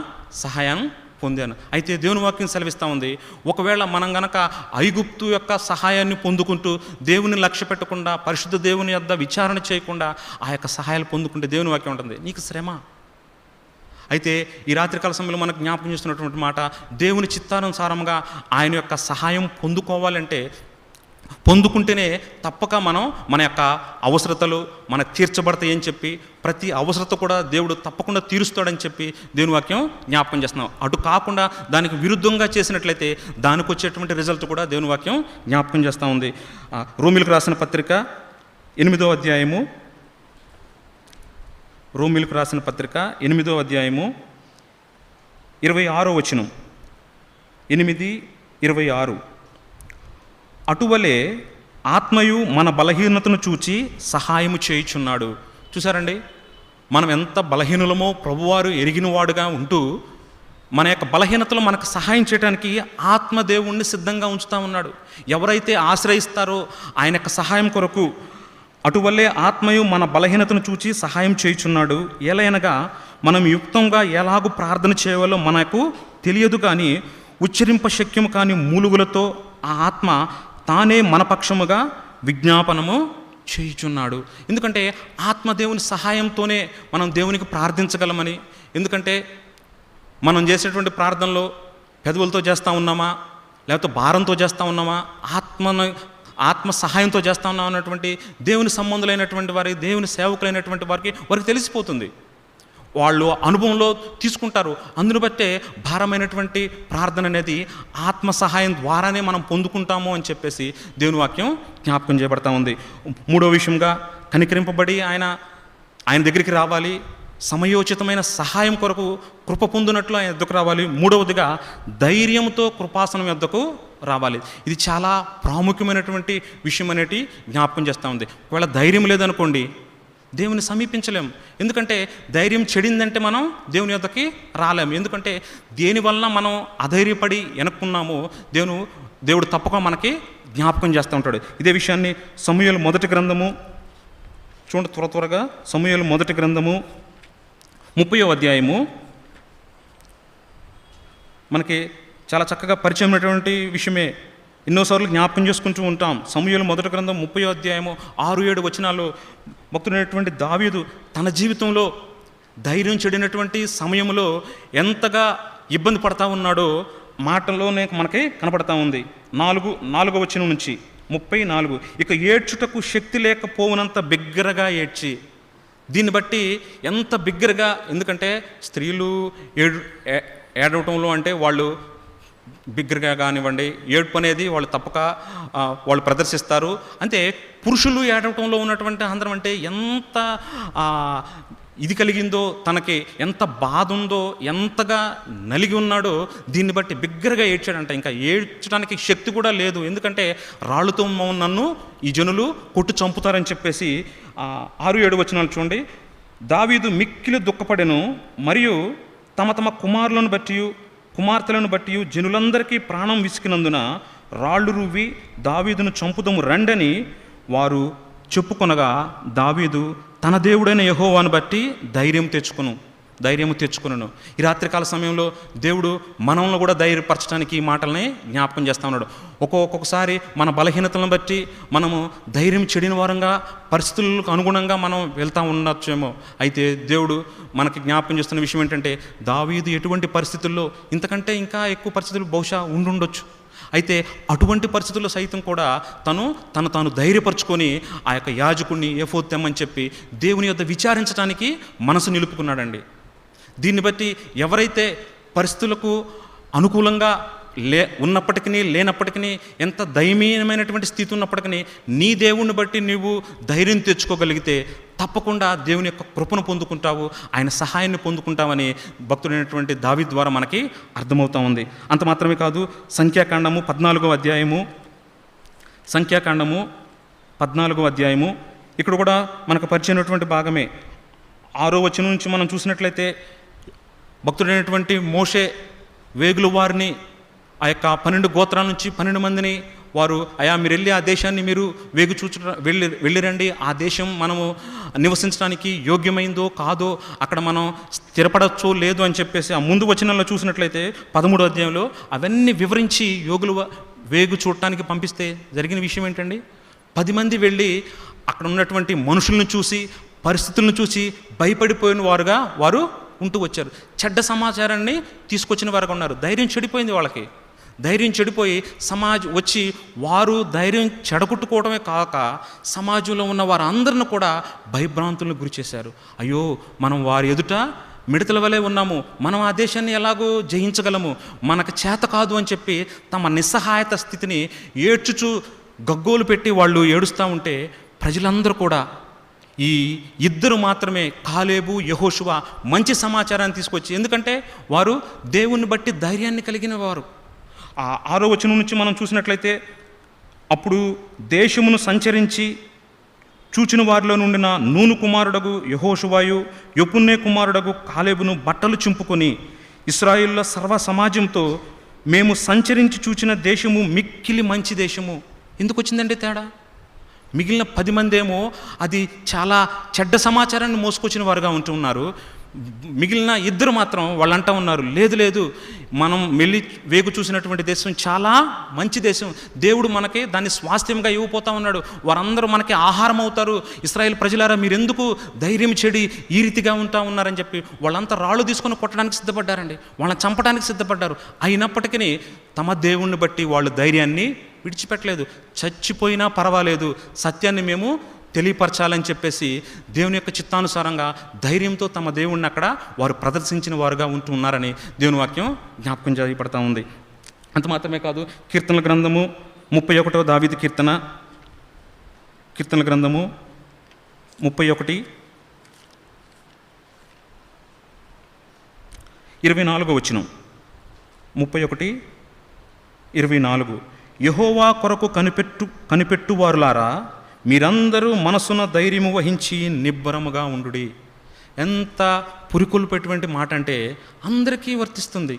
సహాయం పొందాను. అయితే దేవుని వాక్యం సెలవిస్తూ ఉంది, ఒకవేళ మనం గనక ఐగుప్తు యొక్క సహాయాన్ని పొందుకుంటూ దేవుని లక్ష్య పెట్టకుండా పరిశుద్ధ దేవుని యొద్ద విచారణ చేయకుండా ఆ యొక్క సహాయాలు పొందుకుంటే దేవుని వాక్యం ఉంటుంది, నీకు శ్రమ. అయితే ఈ రాత్రికాల సమయంలో మనకు జ్ఞాపకం చేస్తున్నటువంటి మాట, దేవుని చిత్తానుసారంగా ఆయన యొక్క సహాయం పొందుకోవాలంటే పొందుకుంటేనే తప్పక మనం మన యొక్క అవసరతలు మనకు తీర్చబడతాయి అని చెప్పి, ప్రతి అవసరత కూడా దేవుడు తప్పకుండా తీరుస్తాడని చెప్పి దేవుని వాక్యం జ్ఞాపకం చేస్తున్నాం. అటు కాకుండా దానికి విరుద్ధంగా చేసినట్లయితే దానికి వచ్చేటువంటి రిజల్ట్ కూడా దేవుని వాక్యం జ్ఞాపకం చేస్తూ ఉంది. రోమీలకు రాసిన పత్రిక 8వ అధ్యాయము, రోమీలకు రాసిన పత్రిక 8వ అధ్యాయము 26వ వచనం, 8:26, అటువలే ఆత్మయు మన బలహీనతను చూచి సహాయము చేయుచున్నాడు. చూసారండి, మనం ఎంత బలహీనులమో ప్రభువారు ఎరిగినవాడుగా ఉంటూ మన యొక్క బలహీనతలో మనకు సహాయం చేయడానికి ఆత్మదేవుణ్ణి సిద్ధంగా ఉంచుతూ ఉన్నాడు. ఎవరైతే ఆశ్రయిస్తారో ఆయన యొక్క సహాయం కొరకు, అటువల్లే ఆత్మయు మన బలహీనతను చూచి సహాయం చేయుచున్నాడు. ఎలయనగా మనం యుక్తంగా ఎలాగూ ప్రార్థన చేయవాలో మనకు తెలియదు, కానీ ఉచ్చరింప శక్యము కాని మూలుగులతో ఆ ఆత్మ తానే మన పక్షముగా విజ్ఞాపనము చేయుచున్నాడు. ఎందుకంటే ఆత్మదేవుని సహాయంతోనే మనం దేవునికి ప్రార్థించగలమని. ఎందుకంటే మనం చేసేటువంటి ప్రార్థనలో పెదవులతో చేస్తూ ఉన్నామా, లేకపోతే భారంతో చేస్తూ ఉన్నామా, ఆత్మ సహాయంతో చేస్తా ఉన్నాం అన్నటువంటి దేవుని సంబంధులైనటువంటి వారి, దేవుని సేవకులైనటువంటి వారికి తెలిసిపోతుంది. వాళ్ళు అనుభవంలో తీసుకుంటారు. అందును బట్టే భారమైనటువంటి ప్రార్థన అనేది ఆత్మ సహాయం ద్వారానే మనం పొందుకుంటాము అని చెప్పేసి దేవుని వాక్యం జ్ఞాపకం చేయబడతా ఉంది. 3వ విషయంగా కనికరింపబడి ఆయన దగ్గరికి రావాలి, సమయోచితమైన సహాయం కొరకు కృప పొందినట్లు ఆయన ఎద్దకు రావాలి. 3వదిగా ధైర్యంతో కృపాసనం ఎద్దకు రావాలి. ఇది చాలా ప్రాముఖ్యమైనటువంటి విషయం అనేటి జ్ఞాపకం చేస్తూ ఉంది. ఒకవేళ ధైర్యం లేదనుకోండి దేవుని సమీపించలేం. ఎందుకంటే ధైర్యం చెడిందంటే మనం దేవుని యొద్దకి రాలేము. ఎందుకంటే దేనివల్ల మనం అధైర్యపడి వెనక్కున్నామో దేవుడు తప్పక మనకి జ్ఞాపకం చేస్తూ ఉంటాడు. ఇదే విషయాన్ని సమూయేలు మొదటి గ్రంథము చూడండి, త్వరగా సమూయేలు మొదటి గ్రంథము 30వ అధ్యాయము మనకి చాలా చక్కగా పరిచయం అయినటువంటి విషయమే. ఎన్నోసార్లు జ్ఞాపకం చేసుకుంటూ ఉంటాం. సమూయేలు మొదటి గ్రంథం 30వ అధ్యాయము 6-7 వచనాలు భక్తుడైనటువంటి దావీదు తన జీవితంలో ధైర్యం చెడినటువంటి సమయంలో ఎంతగా ఇబ్బంది పడతా ఉన్నాడో మాటల్లోనే మనకి కనపడతా ఉంది. 4వ వచనం నుంచి 34, ఇక ఏడ్చుటకు శక్తి లేకపోవునంత బిగ్గరగా ఏడ్చి. దీన్ని బట్టి ఎంత బిగ్గరగా, ఎందుకంటే స్త్రీలు ఏడవటంలో అంటే వాళ్ళు బిగ్గరగా కానివ్వండి, ఏడుపు అనేది వాళ్ళు తప్పక వాళ్ళు ప్రదర్శిస్తారు. అంటే పురుషులు ఏడవటంలో ఉన్నటువంటి ఆంధ్రం అంటే ఎంత ఇది కలిగిందో, తనకి ఎంత బాధ ఉందో, ఎంతగా నలిగి ఉన్నాడో దీన్ని బట్టి బిగ్గరగా ఏడ్చాడంట. ఇంకా ఏడ్చడానికి శక్తి కూడా లేదు. ఎందుకంటే రాళ్ళుతో నన్ను ఈ జనులు కొట్టు చంపుతారని చెప్పేసి 6-7 వచనాలు చూడండి. దావీదు మిక్కిలి దుఃఖపడెను, మరియు తమ తమ కుమారులను బట్టి కుమార్తెలను బట్టి జనులందరికీ ప్రాణం విసికినందున రాళ్ళు రువ్వి దావీదును చంపుదము రండని వారు చెప్పుకొనగా, దావీదు తన దేవుడైన యెహోవాను బట్టి ధైర్యం తెచ్చుకును. ఈ రాత్రికాల సమయంలో దేవుడు మనల్ని కూడా ధైర్యపరచడానికి ఈ మాటల్ని జ్ఞాపకం చేస్తూ ఉన్నాడు. ఒక్కొక్కసారి మన బలహీనతలను బట్టి మనము ధైర్యం చెడిన వారంగా, పరిస్థితులకు అనుగుణంగా మనం వెళ్తూ ఉండొచ్చేమో. అయితే దేవుడు మనకి జ్ఞాపకం చేస్తున్న విషయం ఏంటంటే, దావీదు ఎటువంటి పరిస్థితుల్లో, ఇంతకంటే ఇంకా ఎక్కువ పరిస్థితులు బహుశా ఉండుండొచ్చు. అయితే అటువంటి పరిస్థితుల్లో సైతం కూడా తను ధైర్యపరచుకొని ఆ యొక్క యాజకుడిని ఏఫోదు తెమ్మని చెప్పి దేవుని యొద్ద విచారించడానికి మనసు నిలుపుకున్నాడండి. దీన్ని బట్టి ఎవరైతే పరిస్థితులకు అనుకూలంగా ఉన్నప్పటికీ లేనప్పటికీ, ఎంత దయనీయమైనటువంటి స్థితి ఉన్నప్పటికీ నీ దేవుణ్ణి బట్టి నీవు ధైర్యం తెచ్చుకోగలిగితే తప్పకుండా దేవుని యొక్క కృపను పొందుకుంటావు, ఆయన సహాయాన్ని పొందుకుంటావని భక్తుడైనటువంటి దావీదు ద్వారా మనకి అర్థమవుతూ ఉంది. అంత మాత్రమే కాదు, సంఖ్యాకాండము 14వ అధ్యాయము ఇక్కడ కూడా మనకు పరిచయమైనటువంటి భాగమే. 6వ వచనం నుంచి మనం చూసినట్లయితే, భక్తుడైనటువంటి మోషే వేగుల వారిని ఆ యొక్క 12 గోత్రాల నుంచి 12 మందిని వారు, అయా మీరు వెళ్ళి ఆ దేశాన్ని మీరు వేగు వెళ్ళిరండి, ఆ దేశం మనము నివసించడానికి యోగ్యమైందో కాదో, అక్కడ మనం స్థిరపడచ్చో లేదో అని చెప్పేసి ఆ ముందు వచనంలో చూసినట్లయితే 13వ అధ్యాయంలో అవన్నీ వివరించి వేగు చూడటానికి పంపిస్తే జరిగిన విషయం ఏంటండి? 10 మంది వెళ్ళి అక్కడ ఉన్నటువంటి మనుషులను చూసి, పరిస్థితులను చూసి భయపడిపోయిన వారుగా వారు ఉంటూ వచ్చారు. చెడ్డ సమాచారాన్ని తీసుకొచ్చిన వారుగా ఉన్నారు. ధైర్యం చెడిపోయింది వాళ్ళకి. ధైర్యం చెడిపోయి వచ్చి వారు ధైర్యం చెడగొట్టుకోవడమే కాక సమాజంలో ఉన్న వారందరిని కూడా భయభ్రాంతులను గురి చేశారు. అయ్యో, మనం వారి ఎదుట మిడతల వలె ఉన్నాము, మనం ఆ దేశాన్ని ఎలాగో జయించగలము, మనకు చేత కాదు అని చెప్పి తమ నిస్సహాయత స్థితిని ఏడ్చుచూ గగ్గోలు పెట్టి వాళ్ళు ఏడుస్తూ ఉంటే ప్రజలందరూ కూడా ఈ 2 మాత్రమే, కాలేబు, యెహోషువ, మంచి సమాచారాన్ని తీసుకొచ్చి, ఎందుకంటే వారు దేవుణ్ణి బట్టి ధైర్యాన్ని కలిగిన వారు. ఆ 6వ వచనం నుంచి మనం చూసినట్లయితే, అప్పుడు దేశమును సంచరించి చూచిన వారిలో నుండిన నూను కుమారుడగు యెహోషువయు యెఫున్నె కుమారుడగు కాలేబును బట్టలు చింపుకొని ఇశ్రాయేలుల సర్వ సమాజంతో, మేము సంచరించి చూచిన దేశము మిక్కిలి మంచి దేశము. ఎందుకు వచ్చిందండి తేడా? మిగిలిన 10 మంది ఏమో అది చాలా చెడ్డ సమాచారాన్ని మోసుకొచ్చిన వారుగా ఉంటున్నారు. మిగిలిన 2 మాత్రం వాళ్ళు అంటూ ఉన్నారు, లేదు లేదు, మనం వేగు చూసినటువంటి దేశం చాలా మంచి దేశం, దేవుడు మనకి దాన్ని స్వాస్థ్యంగా ఇవ్వబోతా ఉన్నాడు, వారందరూ మనకి ఆహారం అవుతారు, ఇశ్రాయేల్ ప్రజలారా మీరెందుకు ధైర్యం చెడి ఈ రీతిగా ఉంటా ఉన్నారని చెప్పి వాళ్ళంతా రాళ్ళు తీసుకొని కొట్టడానికి సిద్ధపడ్డారండి, వాళ్ళని చంపడానికి సిద్ధపడ్డారు. అయినప్పటికీ తమ దేవుణ్ణి బట్టి వాళ్ళు ధైర్యాన్ని విడిచిపెట్టలేదు. చచ్చిపోయినా పర్వాలేదు, సత్యాన్ని మేము తెలియపరచాలని చెప్పేసి దేవుని యొక్క చిత్తానుసారంగా ధైర్యంతో తమ దేవుణ్ణి అక్కడ వారు ప్రదర్శించిన వారుగా ఉంటూ ఉన్నారని దేవుని వాక్యం జ్ఞాపకం చేయబడతా ఉంది. అంత మాత్రమే కాదు, కీర్తనల గ్రంథము 31వ దావీదు కీర్తన, కీర్తనల గ్రంథము 31 24వ వచనం, 31:24, యెహోవా కొరకు కనిపెట్టువారులారా మీరందరూ మనసున ధైర్యము వహించి నిబ్బరముగా ఉండుడి. ఎంత పురికొల్పేటువంటి మాట అంటే అందరికీ వర్తిస్తుంది.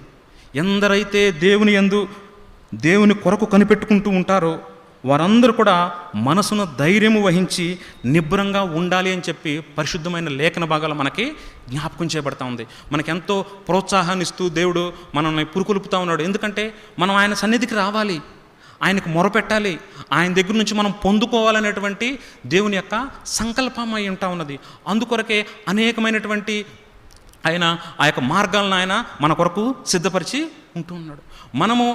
ఎందరైతే దేవుని కొరకు కనిపెట్టుకుంటూ ఉంటారో వారందరూ కూడా మనసున ధైర్యము వహించి నిబ్బరంగా ఉండాలి అని చెప్పి పరిశుద్ధమైన లేఖన భాగాలు మనకి జ్ఞాపకం చేయబడతా ఉంది. మనకెంతో ప్రోత్సాహాన్ని ఇస్తూ దేవుడు మనల్ని పురుకొల్పుతూ ఉన్నాడు. ఎందుకంటే మనం ఆయన సన్నిధికి రావాలి, ఆయనకు మొరపెట్టాలి, ఆయన దగ్గర నుంచి మనం పొందుకోవాలనేటువంటి దేవుని యొక్క సంకల్పం అయి ఉంటా ఉన్నది. అందుకొరకే అనేకమైనటువంటి ఆయన ఆ యొక్క మార్గాలను ఆయన మన కొరకు సిద్ధపరిచి ఉంటూ ఉన్నాడు. మనము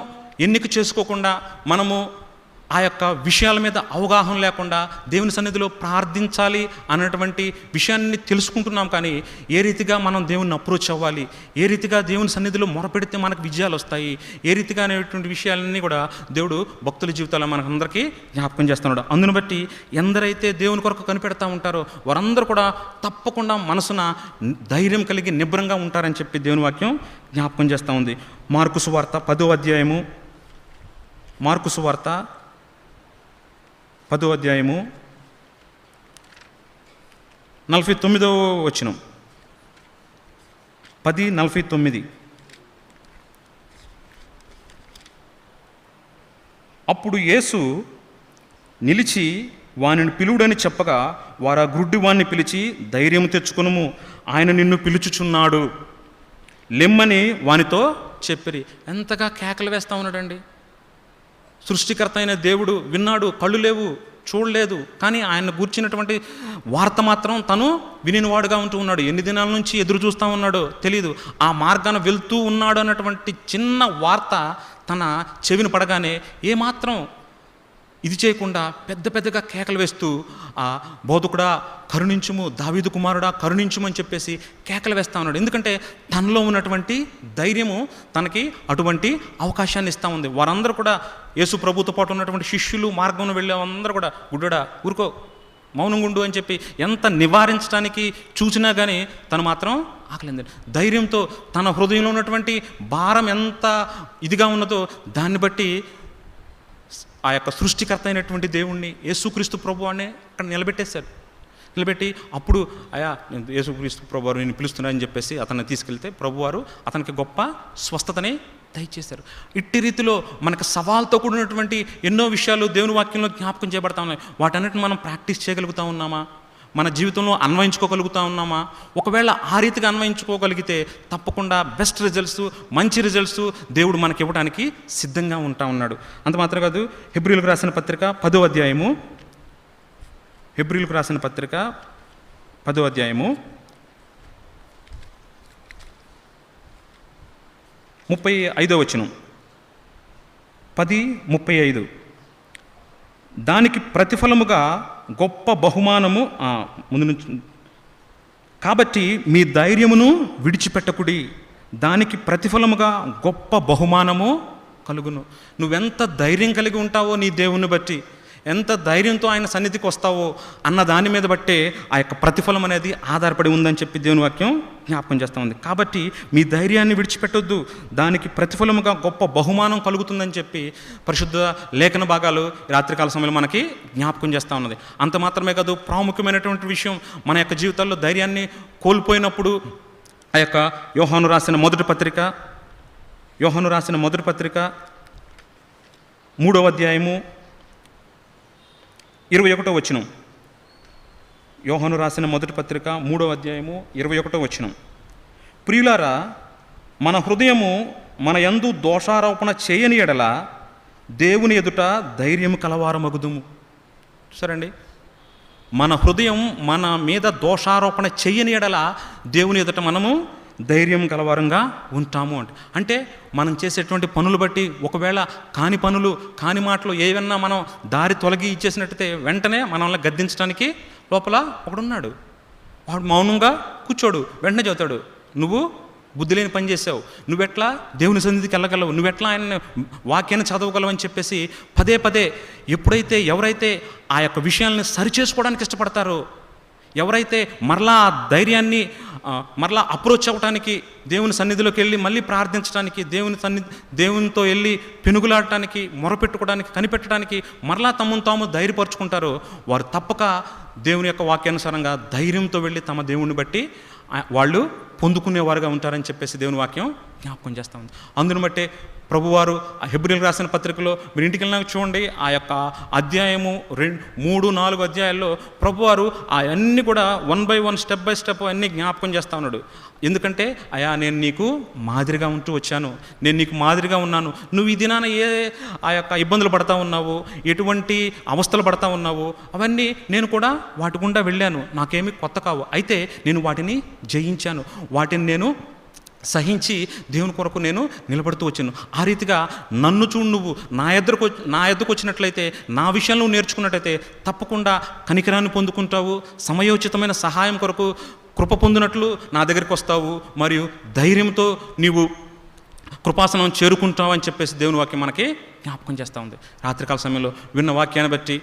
ఎన్నిక చేసుకోకుండా, మనము ఆ యొక్క విషయాల మీద అవగాహన లేకుండా దేవుని సన్నిధిలో ప్రార్థించాలి అన్నటువంటి విషయాన్ని తెలుసుకుంటున్నాం. కానీ ఏ రీతిగా మనం దేవుని అప్రోచ్ అవ్వాలి, ఏ రీతిగా దేవుని సన్నిధిలో మొరపెడితే మనకు విజయాలు వస్తాయి, ఏ రీతిగా అనేటువంటి విషయాలన్నీ కూడా దేవుడు భక్తుల జీవితాల్లో మనకందరికీ జ్ఞాపకం చేస్తున్నాడు. అందును బట్టి ఎందరైతే దేవుని కొరకు కనిపెడతా ఉంటారో వారందరూ కూడా తప్పకుండా మనసున ధైర్యం కలిగి నిబ్బరంగా ఉంటారని చెప్పి దేవుని వాక్యం జ్ఞాపకం చేస్తూ ఉంది. మార్కు సువార్త 10వ అధ్యాయము, మార్కు సువార్త 10వ అధ్యాయము 49వ వచనం, 10:49. అప్పుడు యేసు నిలిచి వానిని పిలువుడని చెప్పగా వారు ఆ గుడ్డి వాణ్ణి పిలిచి, ధైర్యం తెచ్చుకొనుము, ఆయన నిన్ను పిలుచుచున్నాడు, లెమ్మని వానితో చెప్పిరి. ఎంతగా కేకలు వేస్తూ ఉన్నాడండి. సృష్టికర్త అయిన దేవుడు విన్నాడు, కళ్ళు లేవు, చూడలేదు, కానీ ఆయన గూర్చినటువంటి వార్త మాత్రం తను వినినవాడుగా ఉంటూ ఉన్నాడు. ఎన్ని దినాల నుంచి ఎదురు చూస్తూ ఉన్నాడో తెలియదు. ఆ మార్గాన వెళ్తూ ఉన్నాడు అన్నటువంటి చిన్న వార్త తన చెవిని పడగానే ఏమాత్రం ఇది చేయకుండా పెద్దగా కేకలు వేస్తూ, ఆ బోధకుడా కరుణించుము, దావీదు కుమారుడా కరుణించుము అని చెప్పేసి కేకలు వేస్తూ ఉన్నాడు. ఎందుకంటే తనలో ఉన్నటువంటి ధైర్యము తనకి అటువంటి అవకాశాన్ని ఇస్తూ ఉంది. వారందరూ కూడా యేసు ప్రభుతో పాటు ఉన్నటువంటి శిష్యులు, మార్గంలో వెళ్ళే అందరూ కూడా, గుడ్డడా ఊరుకో, మౌనంగుండు అని చెప్పి ఎంత నివారించడానికి చూసినా కానీ తను మాత్రం ఆకలింది. ధైర్యంతో తన హృదయంలో ఉన్నటువంటి భారం ఎంత ఇదిగా ఉన్నదో దాన్ని బట్టి ఆ యొక్క సృష్టికర్త అయినటువంటి దేవుణ్ణి, యేసుక్రీస్తు ప్రభువాన్ని అక్కడ నిలబెట్టేశారు. నిలబెట్టి అప్పుడు అయా యేసుక్రీస్తు ప్రభువారు నేను పిలుస్తున్నారని చెప్పేసి అతన్ని తీసుకెళ్తే ప్రభువారు అతనికి గొప్ప స్వస్థతని దయచేశారు. ఇట్టి రీతిలో మనకు సవాల్తో కూడినటువంటి ఎన్నో విషయాలు దేవుని వాక్యంలో జ్ఞాపకం చేయబడతా ఉన్నాయి. వాటన్నిటిని మనం ప్రాక్టీస్ చేయగలుగుతా ఉన్నామా? మన జీవితంలో అన్వయించుకోగలుగుతా ఉన్నామా? ఒకవేళ ఆ రీతిగా అన్వయించుకోగలిగితే తప్పకుండా బెస్ట్ రిజల్ట్స్, మంచి రిజల్ట్స్ దేవుడు మనకి ఇవ్వడానికి సిద్ధంగా ఉంటా ఉన్నాడు. అంత మాత్రం కాదు, హెబ్రీయులకు రాసిన పత్రిక 10వ అధ్యాయము, హెబ్రీయులకు రాసిన పత్రిక 10వ అధ్యాయము 35వ వచనం, 10:35, దానికి ప్రతిఫలముగా గొప్ప బహుమానము ముందు నుంచి, కాబట్టి మీ ధైర్యమును విడిచిపెట్టకుడి, దానికి ప్రతిఫలముగా గొప్ప బహుమానము కలుగును. నువ్వెంత ధైర్యం కలిగి ఉంటావో నీ దేవుని బట్టి, ఎంత ధైర్యంతో ఆయన సన్నిధికి వస్తావో అన్న దాని మీద బట్టే ఆ యొక్క ప్రతిఫలం అనేది ఆధారపడి ఉందని చెప్పి దేవుని వాక్యం జ్ఞాపకం చేస్తూ ఉంది. కాబట్టి మీ ధైర్యాన్ని విడిచిపెట్టొద్దు, దానికి ప్రతిఫలముగా గొప్ప బహుమానం కలుగుతుందని చెప్పి పరిశుద్ధ లేఖన భాగాలు రాత్రికాల సమయంలో మనకి జ్ఞాపకం చేస్తూ ఉన్నది. అంత మాత్రమే కాదు, ప్రాముఖ్యమైనటువంటి విషయం, మన యొక్క జీవితాల్లో ధైర్యాన్ని కోల్పోయినప్పుడు ఆ యొక్క యోహాను రాసిన మొదటి పత్రిక 3వ అధ్యాయము 21వ వచనం, యోహాను రాసిన మొదటి పత్రిక 3వ అధ్యాయము 21వ వచనం, ప్రియులారా, మన హృదయము మన యందు దోషారోపణ చేయని ఎడల దేవుని ఎదుట ధైర్యము కలవారమగుదుము. సరేండి, మన హృదయం మన మీద దోషారోపణ చేయని ఎడల దేవుని ఎదుట మనము ధైర్యం కలవారంగా ఉంటాము అంటే మనం చేసేటువంటి పనులు బట్టి ఒకవేళ కాని పనులు, కాని మాటలు ఏవన్నా మనం దారి తొలగి ఇచ్చేసినట్టయితే వెంటనే మనల్ని గద్దించడానికి లోపల ఒకడున్నాడు. వాడు మౌనంగా కూర్చోడు, వెంటనే చెబుతాడు, నువ్వు బుద్ధి లేని పని చేసావు, నువ్వెట్లా దేవుని సన్నిధికి వెళ్ళగలవు, నువ్వెట్లా ఆయన వాక్యాన్ని చదవగలవు అని చెప్పేసి పదే పదే ఎవరైతే ఆ యొక్క విషయాల్ని సరిచేసుకోవడానికి ఇష్టపడతారో, ఎవరైతే మరలా ఆ ధైర్యాన్ని మరలా అప్రోచ్ అవ్వటానికి, దేవుని సన్నిధిలోకి వెళ్ళి మళ్ళీ ప్రార్థించడానికి, దేవునితో వెళ్ళి పెనుగులాడటానికి, మొరపెట్టుకోవడానికి, కనిపెట్టడానికి మరలా తమను తాము ధైర్యపరుచుకుంటారో వారు తప్పక దేవుని యొక్క వాక్యానుసారంగా ధైర్యంతో వెళ్ళి తమ దేవుని బట్టి వాళ్ళు పొందుకునేవారుగా ఉంటారని చెప్పేసి దేవుని వాక్యం జ్ఞాపకం చేస్తూ ఉంది. అందును బట్టే ప్రభువారు హెబ్రీయులకు రాసిన పత్రికలో మీరు ఇంటికి వెళ్ళినాక చూడండి, ఆ యొక్క అధ్యాయము 3-4 అధ్యాయాల్లో ప్రభువారు అవన్నీ కూడా 1 by 1 స్టెప్ బై స్టెప్ అన్నీ జ్ఞాపకం చేస్తూ ఉన్నాడు. ఎందుకంటే అయా నేను నీకు మాదిరిగా ఉంటూ వచ్చాను, నేను నీకు మాదిరిగా ఉన్నాను, నువ్వు ఈ దినాన ఆ యొక్క ఇబ్బందులు పడతా ఉన్నావు, ఎటువంటి అవస్థలు పడతా ఉన్నావు, అవన్నీ నేను కూడా వాటి గుండా వెళ్ళాను, నాకేమీ కొత్త కావు, అయితే నేను వాటిని జయించాను, వాటిని నేను సహించి దేవుని కొరకు నేను నిలబడుతూ వచ్చాను. ఆ రీతిగా నన్ను చూడు, నువ్వు నా ఎద్దకు వచ్చినట్లయితే, నా విషయాలు నువ్వు నేర్చుకున్నట్లయితే తప్పకుండా కనికరాన్ని పొందుకుంటావు, సమయోచితమైన సహాయం కొరకు కృప పొందినట్లు నా దగ్గరికి వస్తావు, మరియు ధైర్యంతో నీవు కృపాసనం చేరుకుంటావు అని చెప్పేసి దేవుని వాక్యం మనకి జ్ఞాపకం చేస్తూ ఉంది. రాత్రికాల సమయంలో విన్న వాక్యాన్ని బట్టి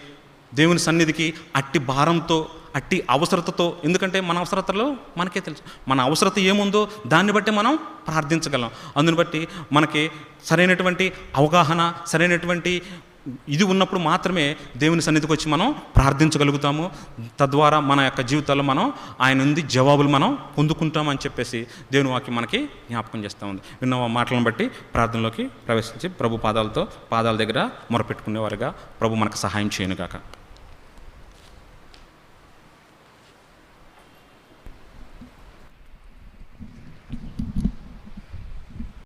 దేవుని సన్నిధికి అట్టి భారంతో, అట్టి అవసరతతో, ఎందుకంటే మన అవసరతలో మనకే తెలుసు, మన అవసరత ఏముందో దాన్ని బట్టి మనం ప్రార్థించగలం. అందుని బట్టి మనకి సరైనటువంటి అవగాహన, సరైనటువంటి ఇది ఉన్నప్పుడు మాత్రమే దేవుని సన్నిధికి వచ్చి మనం ప్రార్థించగలుగుతాము. తద్వారా మన యొక్క జీవితాల్లో మనం ఆయన నుండి జవాబులు మనం పొందుకుంటామని చెప్పేసి దేవుని వాక్యం మనకి జ్ఞాపకం చేస్తూ ఉంది. విన్న మాటలను బట్టి ప్రార్థనలోకి ప్రవేశించి ప్రభు పాదాల దగ్గర మొరపెట్టుకునేవారుగా ప్రభు మనకు సహాయం చేయనుగాక.